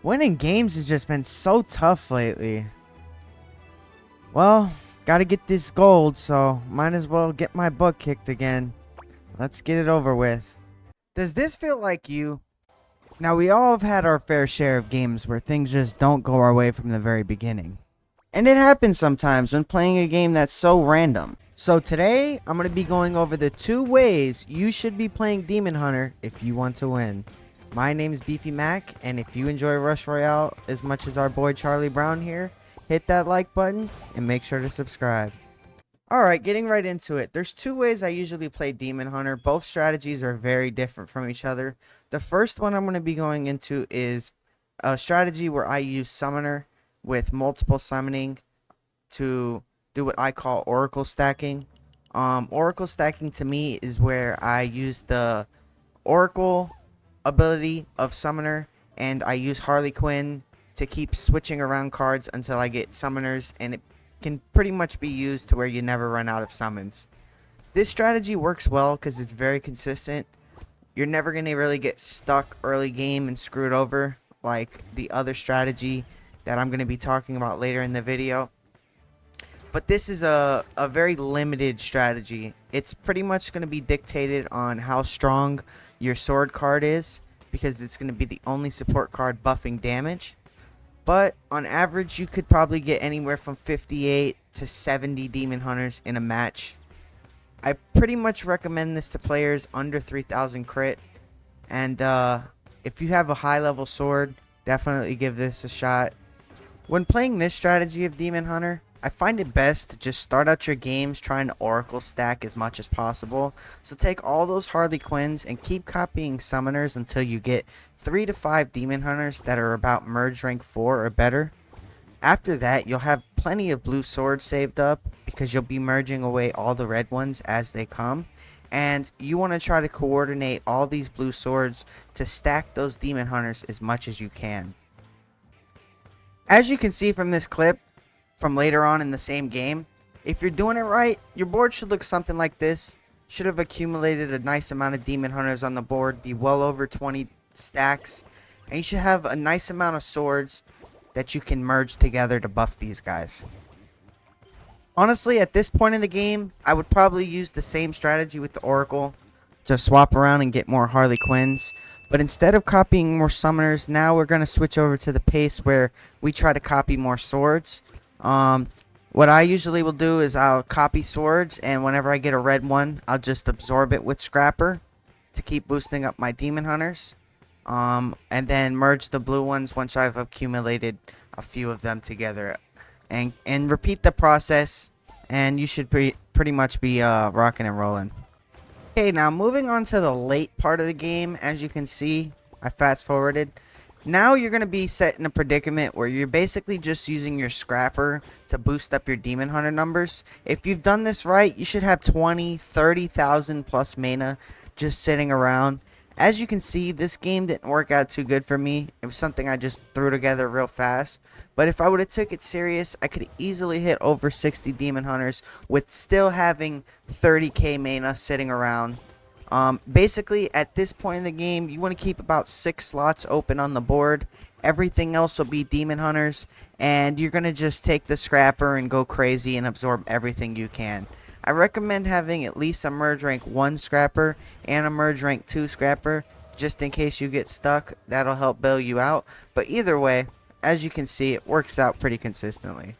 Winning games has just been so tough lately. Well, gotta get this gold, so might as well get my butt kicked again. Let's get it over with. Does this feel like you? Now, we all have had our fair share of games where things just don't go our way from the very beginning. And it happens sometimes when playing a game that's so random. So today, I'm going to be going over the 2 ways you should be playing Demon Hunter if you want to win. My name is Beefy Mac, and if you enjoy Rush Royale as much as our boy Charlie Brown here, hit that like button and make sure to subscribe. Alright, getting right into it. There's 2 ways I usually play Demon Hunter. Both strategies are very different from each other. The first one I'm going to be going into is a strategy where I use Summoner with multiple summoning to do what I call Oracle stacking. Oracle stacking to me is where I use the Oracle ability of Summoner and I use Harley Quinn to keep switching around cards until I get summoners, and it can pretty much be used to where you never run out of summons. This strategy works well because it's very consistent. You're never going to really get stuck early game and screwed over like the other strategy that I'm going to be talking about later in the video. But this is a very limited strategy. It's pretty much going to be dictated on how strong your sword card is, because it's going to be the only support card buffing damage. But on average, you could probably get anywhere from 58 to 70 Demon Hunters in a match. I pretty much recommend this to players under 3000 crit. And if you have a high level sword, definitely give this a shot. When playing this strategy of Demon Hunter, I find it best to just start out your games trying to Oracle stack as much as possible. So take all those Harley Quinns and keep copying summoners until you get 3 to 5 Demon Hunters that are about merge rank 4 or better. After that, you'll have plenty of blue swords saved up because you'll be merging away all the red ones as they come. And you want to try to coordinate all these blue swords to stack those Demon Hunters as much as you can. As you can see from this clip, from later on in the same game, if you're doing it right, your board should look something like this. Should have accumulated a nice amount of Demon Hunters on the board, be well over 20 stacks, and you should have a nice amount of swords that you can merge together to buff these guys. Honestly, at this point in the game, I would probably use the same strategy with the Oracle to swap around and get more Harley Quinns. But instead of copying more summoners, now we're going to switch over to the pace where we try to copy more swords. What I usually will do is I'll copy swords, and whenever I get a red one, I'll just absorb it with Scrapper to keep boosting up my Demon Hunters. And then merge the blue ones once I've accumulated a few of them together. And repeat the process, and you should pretty much be rocking and rolling. Okay, now moving on to the late part of the game. As you can see, I fast forwarded. Now you're going to be set in a predicament where you're basically just using your Scrapper to boost up your Demon Hunter numbers. If you've done this right, you should have 20, 30,000 plus mana just sitting around. As you can see, this game didn't work out too good for me. It was something I just threw together real fast. But if I would have took it serious, I could easily hit over 60 Demon Hunters with still having 30k mana sitting around. Basically, at this point in the game, you want to keep about 6 slots open on the board. Everything else will be Demon Hunters, and you're going to just take the Scrapper and go crazy and absorb everything you can. I recommend having at least a Merge Rank 1 Scrapper and a Merge Rank 2 Scrapper, just in case you get stuck. That'll help bail you out. But either way, as you can see, it works out pretty consistently.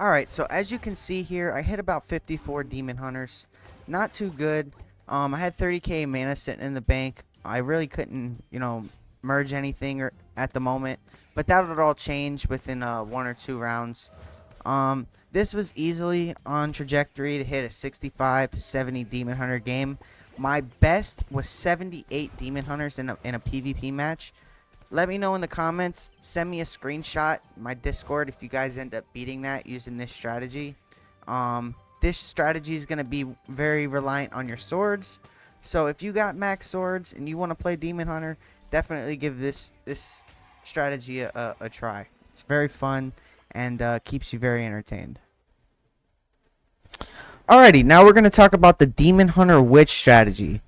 Alright, so as you can see here, I hit about 54 Demon Hunters. Not too good. I had 30k mana sitting in the bank. I really couldn't, merge anything at the moment. But that would all change within 1 or 2 rounds. This was easily on trajectory to hit a 65 to 70 Demon Hunter game. My best was 78 Demon Hunters in a PvP match. Let me know in the comments. Send me a screenshot, my Discord, if you guys end up beating that using this strategy. This strategy is going to be very reliant on your swords. So if you got max swords and you want to play Demon Hunter, definitely give this strategy a try. It's very fun and keeps you very entertained. Alrighty, now we're going to talk about the Demon Hunter Witch strategy.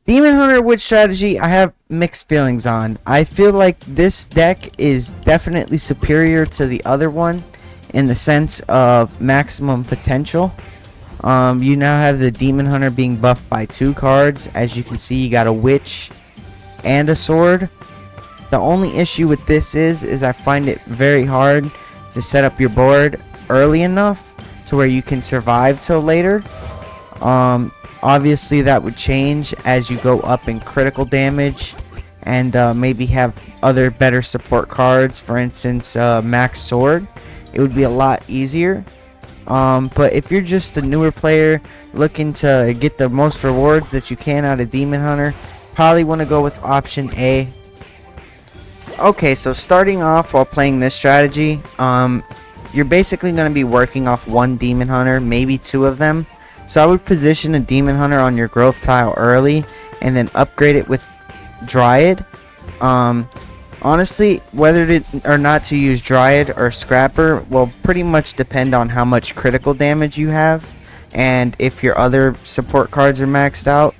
Demon Hunter Witch strategy, I have mixed feelings on. I feel like this deck is definitely superior to the other one in the sense of maximum potential. You now have the Demon Hunter being buffed by 2 cards. As you can see, you got a Witch and a Sword. The only issue with this is I find it very hard to set up your board early enough to where you can survive till later. Obviously that would change as you go up in critical damage and maybe have other better support cards, for instance Max Sword. It would be a lot easier. But if you're just a newer player looking to get the most rewards that you can out of Demon Hunter, probably want to go with option A. Okay, so starting off while playing this strategy, you're basically going to be working off 1 Demon Hunter, maybe 2 of them. So I would position a Demon Hunter on your growth tile early and then upgrade it with Dryad. Honestly, whether or not to use Dryad or Scrapper will pretty much depend on how much critical damage you have and if your other support cards are maxed out.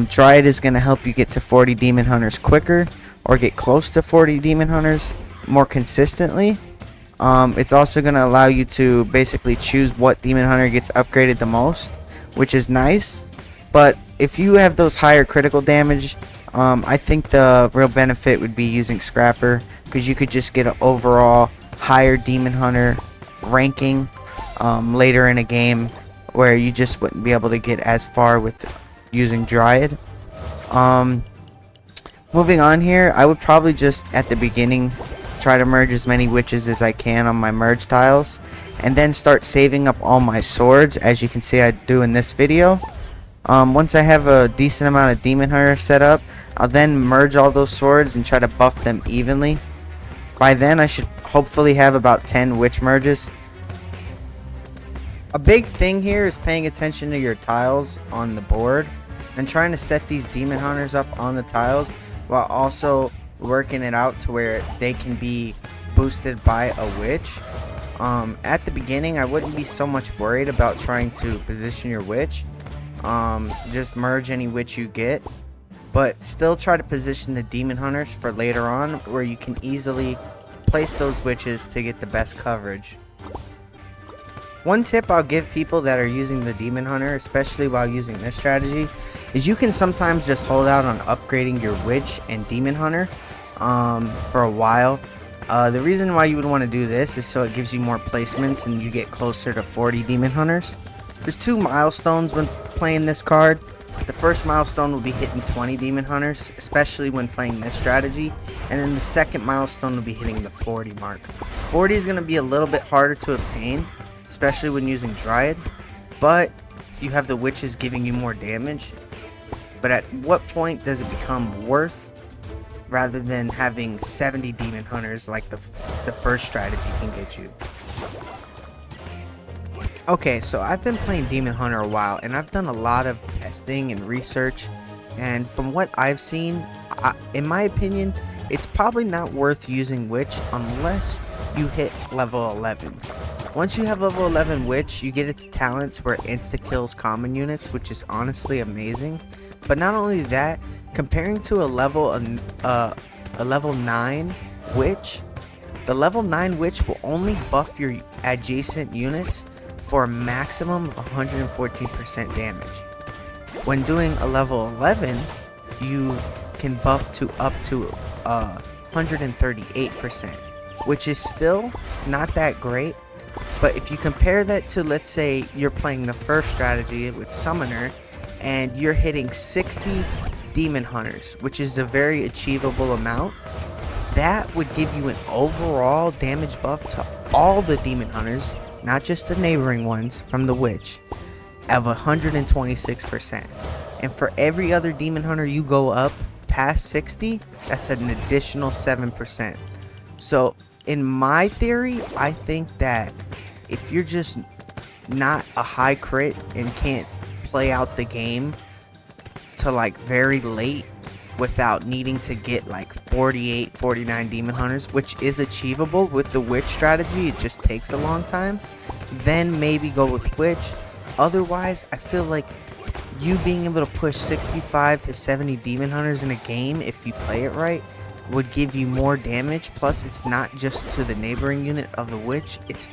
Dryad is going to help you get to 40 Demon Hunters quicker or get close to 40 Demon Hunters more consistently. It's also going to allow you to basically choose what Demon Hunter gets upgraded the most, which is nice. But if you have those higher critical damage, I think the real benefit would be using Scrapper, because you could just get an overall higher Demon Hunter ranking later in a game where you just wouldn't be able to get as far with using Dryad. Moving on here, I would probably just at the beginning try to merge as many witches as I can on my merge tiles, and then start saving up all my swords, as you can see I do in this video. Once I have a decent amount of Demon Hunter set up, I'll then merge all those swords and try to buff them evenly. By then I should hopefully have about 10 witch merges. A big thing here is paying attention to your tiles on the board and trying to set these Demon Hunters up on the tiles while also working it out to where they can be boosted by a witch. At the beginning I wouldn't be so much worried about trying to position your witch. Just merge any witch you get, but still try to position the Demon Hunters for later on, where you can easily place those witches to get the best coverage. One tip I'll give people that are using the Demon Hunter, especially while using this strategy, is you can sometimes just hold out on upgrading your Witch and Demon Hunter for a while. The reason why you would want to do this is so it gives you more placements and you get closer to 40 Demon Hunters. There's 2 milestones when playing this card. The first milestone will be hitting 20 Demon Hunters, especially when playing this strategy, and then the second milestone will be hitting the 40 mark. 40 is going to be a little bit harder to obtain, especially when using Dryad, but you have the witches giving you more damage. But at what point does it become worth, rather than having 70 Demon Hunters like the first strategy can get you? Okay, so I've been playing Demon Hunter a while, and I've done a lot of testing and research, and from what I've seen, in my opinion, it's probably not worth using Witch unless you hit level 11. Once you have level 11 Witch, you get its talents where it insta-kills common units, which is honestly amazing. But not only that, comparing to a level 9 Witch, the level 9 Witch will only buff your adjacent units for a maximum of 114% damage. When doing a level 11, you can buff to up to 138%, which is still not that great. But if you compare that to, let's say you're playing the first strategy with Summoner and you're hitting 60 Demon Hunters, which is a very achievable amount, that would give you an overall damage buff to all the Demon Hunters, not just the neighboring ones from the Witch, of 126%. And for every other Demon Hunter you go up past 60, that's an additional 7%. So in my theory, I think that if you're just not a high crit and can't play out the game to like very late without needing to get like 48, 49 Demon Hunters, which is achievable with the Witch strategy, it just takes a long time, then maybe go with Witch. Otherwise, I feel like you being able to push 65 to 70 demon hunters in a game, if you play it right, would give you more damage. Plus, it's not just to the neighboring unit of the witch, it's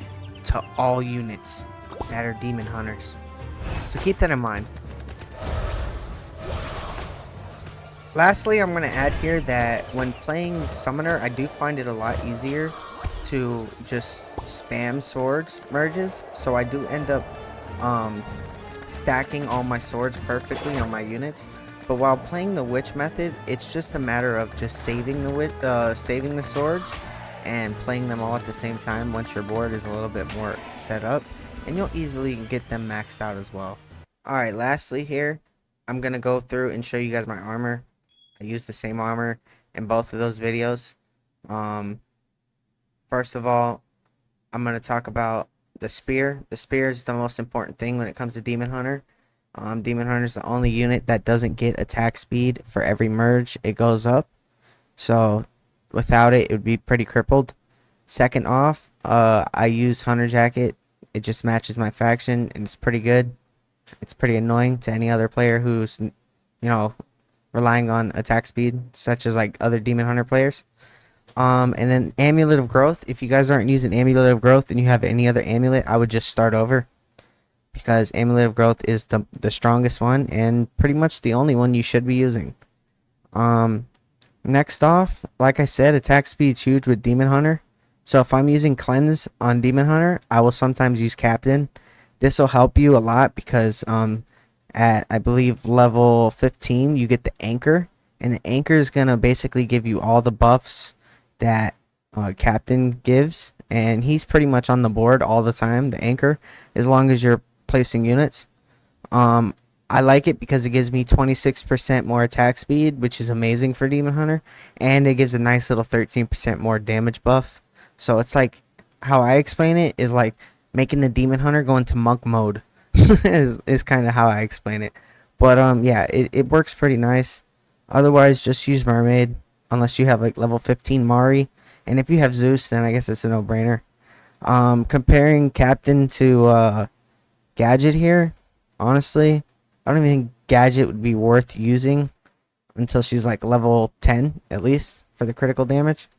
to all units that are demon hunters. So keep that in mind. Lastly, I'm going to add here that when playing Summoner, I do find it a lot easier to just spam swords merges. So I do end up stacking all my swords perfectly on my units. But while playing the witch method, it's just a matter of just saving the swords and playing them all at the same time once your board is a little bit more set up. And you'll easily get them maxed out as well. Alright, lastly here, I'm going to go through and show you guys my armor. I use the same armor in both of those videos. First of all, I'm going to talk about the spear. The spear is the most important thing when it comes to Demon Hunter. Demon Hunter is the only unit that doesn't get attack speed for every merge it goes up. So without it, it would be pretty crippled. Second off, I use Hunter Jacket. It just matches my faction and it's pretty good. It's pretty annoying to any other player who's, relying on attack speed, such as like other Demon Hunter players. And then Amulet of Growth. If you guys aren't using Amulet of Growth and you have any other amulet, I would just start over, because Amulet of Growth is the strongest one and pretty much the only one you should be using. Next off, like I said, attack speed's huge with Demon Hunter. So if I'm using Cleanse on Demon Hunter, I will sometimes use Captain. This will help you a lot because at, I believe, level 15, you get the Anchor. And the Anchor is going to basically give you all the buffs that Captain gives. And he's pretty much on the board all the time, the Anchor, as long as you're placing units. I like it because it gives me 26% more attack speed, which is amazing for Demon Hunter. And it gives a nice little 13% more damage buff. So it's like, how I explain it is like making the Demon Hunter go into monk mode. is kind of how I explain it. But yeah, it works pretty nice. Otherwise, just use Mermaid unless you have like level 15 Mari. And if you have Zeus, then I guess it's a no-brainer. Comparing Captain to Gadget here, honestly, I don't even think Gadget would be worth using until she's like level 10 at least for the critical damage.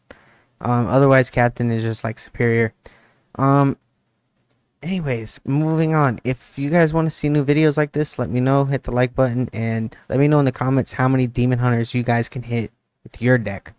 Otherwise, Captain is just like superior. Anyways, moving on. If you guys want to see new videos like this, let me know. Hit the like button and let me know in the comments how many Demon Hunters you guys can hit with your deck.